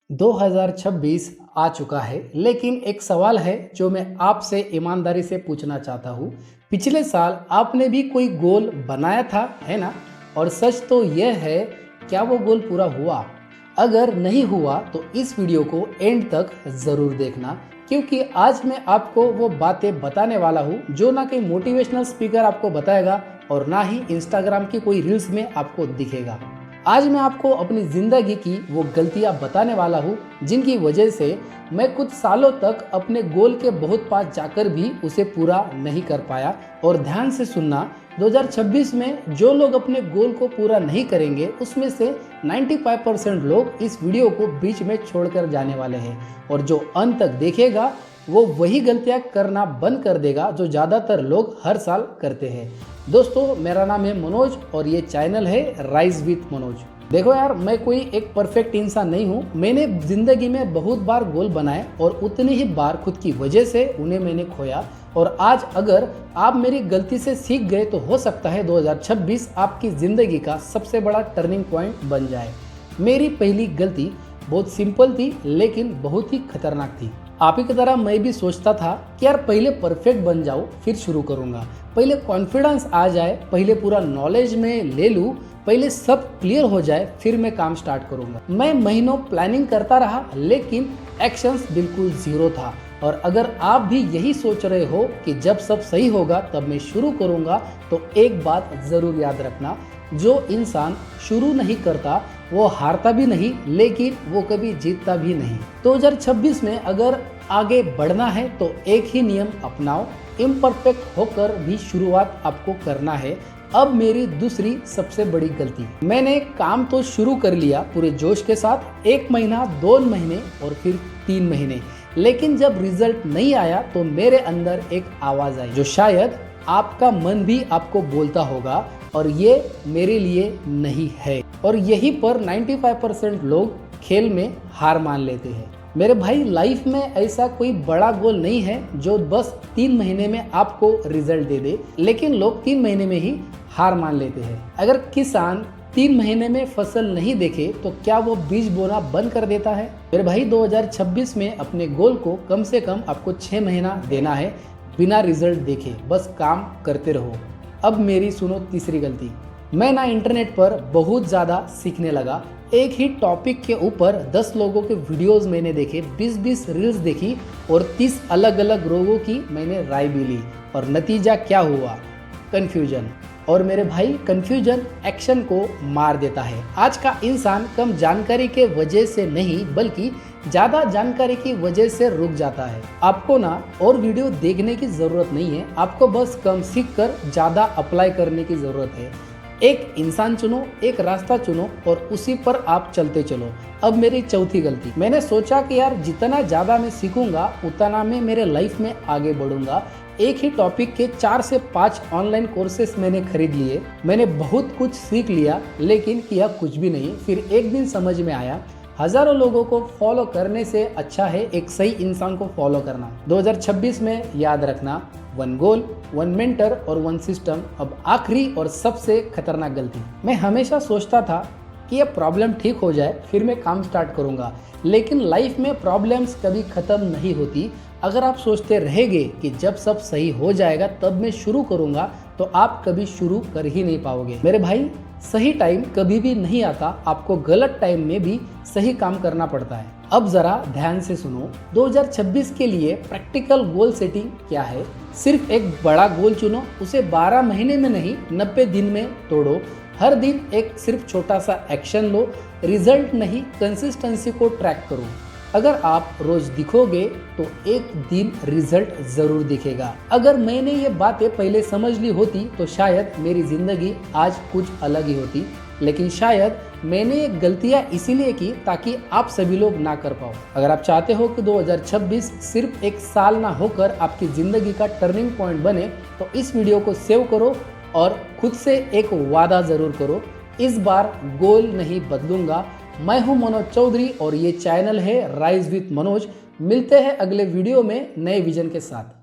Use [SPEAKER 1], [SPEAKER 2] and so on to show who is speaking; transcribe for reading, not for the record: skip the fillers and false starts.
[SPEAKER 1] 2026 आ चुका है, लेकिन एक सवाल है जो मैं आपसे ईमानदारी से पूछना चाहता हूँ। पिछले साल आपने भी कोई गोल बनाया था, है ना? और सच तो यह है, क्या वो गोल पूरा हुआ? अगर नहीं हुआ तो इस वीडियो को एंड तक ज़रूर देखना, क्योंकि आज मैं आपको वो बातें बताने वाला हूँ जो ना कोई मोटिवेशनल स्पीकर आपको बताएगा और ना ही इंस्टाग्राम की कोई रील्स में आपको दिखेगा। आज मैं आपको अपनी ज़िंदगी की वो गलतियाँ बताने वाला हूँ जिनकी वजह से मैं कुछ सालों तक अपने गोल के बहुत पास जाकर भी उसे पूरा नहीं कर पाया। और ध्यान से सुनना, 2026 में जो लोग अपने गोल को पूरा नहीं करेंगे उसमें से 95% लोग इस वीडियो को बीच में छोड़कर जाने वाले हैं, और जो अंत तक देखेगा वो वही गलतियां करना बंद कर देगा जो ज़्यादातर लोग हर साल करते हैं। दोस्तों, मेरा नाम है मनोज और ये चैनल है राइज विथ मनोज। देखो यार, मैं कोई एक परफेक्ट इंसान नहीं हूँ। मैंने जिंदगी में बहुत बार गोल बनाए और उतनी ही बार खुद की वजह से उन्हें मैंने खोया। और आज अगर आप मेरी गलती से सीख गए तो हो सकता है 2026 आपकी ज़िंदगी का सबसे बड़ा टर्निंग पॉइंट बन जाए। मेरी पहली गलती बहुत सिंपल थी लेकिन बहुत ही खतरनाक थी। आप ही की तरह मैं भी सोचता था कि यार पहले परफेक्ट बन जाओ फिर शुरू करूंगा, पहले कॉन्फिडेंस आ जाए, पहले पूरा नॉलेज में ले लूँ, पहले सब क्लियर हो जाए फिर मैं काम स्टार्ट करूंगा। मैं महीनों प्लानिंग करता रहा लेकिन एक्शंस बिल्कुल जीरो था। और अगर आप भी यही सोच रहे हो कि जब सब सही होगा तब मैं शुरू करूंगा, तो एक बात जरूर याद रखना, जो इंसान शुरू नहीं करता वो हारता भी नहीं लेकिन वो कभी जीतता भी नहीं। 2026 में अगर आगे बढ़ना है तो एक ही नियम अपनाओ, इम्परफेक्ट होकर भी शुरुआत आपको करना है। अब मेरी दूसरी सबसे बड़ी गलती, मैंने काम तो शुरू कर लिया पूरे जोश के साथ, 1 महीना, 2 महीने और फिर 3 महीने, लेकिन जब रिजल्ट नहीं आया तो मेरे अंदर एक आवाज आई जो शायद आपका मन भी आपको बोलता होगा, और ये मेरे लिए नहीं है। और यहीं पर 95% लोग खेल में हार मान लेते हैं। मेरे भाई, लाइफ में ऐसा कोई बड़ा गोल नहीं है जो बस 3 महीने में आपको रिजल्ट दे दे, लेकिन लोग 3 महीने में ही हार मान लेते हैं। अगर किसान 3 महीने में फसल नहीं देखे तो क्या वो बीज बोना बंद कर देता है? मेरे भाई, 2026 में अपने गोल को कम से कम आपको 6 महीना देना है बिना रिजल्ट देखे, बस काम करते रहो। अब मेरी सुनो तीसरी गलती, मैं ना इंटरनेट पर बहुत ज़्यादा सीखने लगा। एक ही टॉपिक के ऊपर 10 लोगों के वीडियोस मैंने देखे, 20-20 रील्स देखी और 30 अलग अलग लोगों की मैंने राय भी ली, और नतीजा क्या हुआ? कन्फ्यूजन। और मेरे भाई, कन्फ्यूजन एक्शन को मार देता है। आज का इंसान कम जानकारी के वजह से नहीं बल्कि ज़्यादा जानकारी की वजह से रुक जाता है। आपको ना और वीडियो देखने की ज़रूरत नहीं है, आपको बस कम सीख कर ज़्यादा अप्लाई करने की ज़रूरत है। एक इंसान चुनो, एक रास्ता चुनो और उसी पर आप चलते चलो। अब मेरी चौथी गलती, मैंने सोचा कि यार जितना ज़्यादा मैं सीखूंगा उतना मैं मेरे लाइफ में आगे बढ़ूंगा। एक ही टॉपिक के 4 से 5 ऑनलाइन कोर्सेस मैंने खरीद लिए, मैंने बहुत कुछ सीख लिया लेकिन किया कुछ भी नहीं। फिर एक दिन समझ में आया, हजारों लोगों को फॉलो करने से अच्छा है एक सही इंसान को फॉलो करना। 2026 में याद रखना, 1 गोल, 1 मेंटर और 1 सिस्टम। अब आखिरी और सबसे खतरनाक गलती, मैं हमेशा सोचता था कि ये प्रॉब्लम ठीक हो जाए फिर मैं काम स्टार्ट करूंगा, लेकिन लाइफ में प्रॉब्लम्स कभी ख़त्म नहीं होती। अगर आप सोचते रहेंगे कि जब सब सही हो जाएगा तब मैं शुरू करूंगा, तो आप कभी शुरू कर ही नहीं पाओगे। मेरे भाई, सही टाइम कभी भी नहीं आता, आपको गलत टाइम में भी सही काम करना पड़ता है। अब जरा ध्यान से सुनो, 2026 के लिए प्रैक्टिकल गोल सेटिंग क्या है? सिर्फ एक बड़ा गोल चुनो, उसे 12 महीने में नहीं 90 दिन में तोड़ो। हर दिन एक सिर्फ छोटा सा एक्शन लो, रिजल्ट नहीं कंसिस्टेंसी को ट्रैक करो। अगर आप रोज दिखोगे तो एक दिन रिजल्ट जरूर दिखेगा। अगर मैंने ये बातें पहले समझ ली होती तो शायद मेरी जिंदगी आज कुछ अलग ही होती, लेकिन शायद मैंने ये गलतियां इसीलिए की ताकि आप सभी लोग ना कर पाओ। अगर आप चाहते हो कि 2026 सिर्फ एक साल ना होकर आपकी जिंदगी का टर्निंग पॉइंट बने, तो इस वीडियो को सेव करो और खुद से एक वादा जरूर करो, इस बार गोल नहीं बदलूंगा। मैं हूं मनोज चौधरी और ये चैनल है राइज विथ मनोज। मिलते हैं अगले वीडियो में नए विजन के साथ।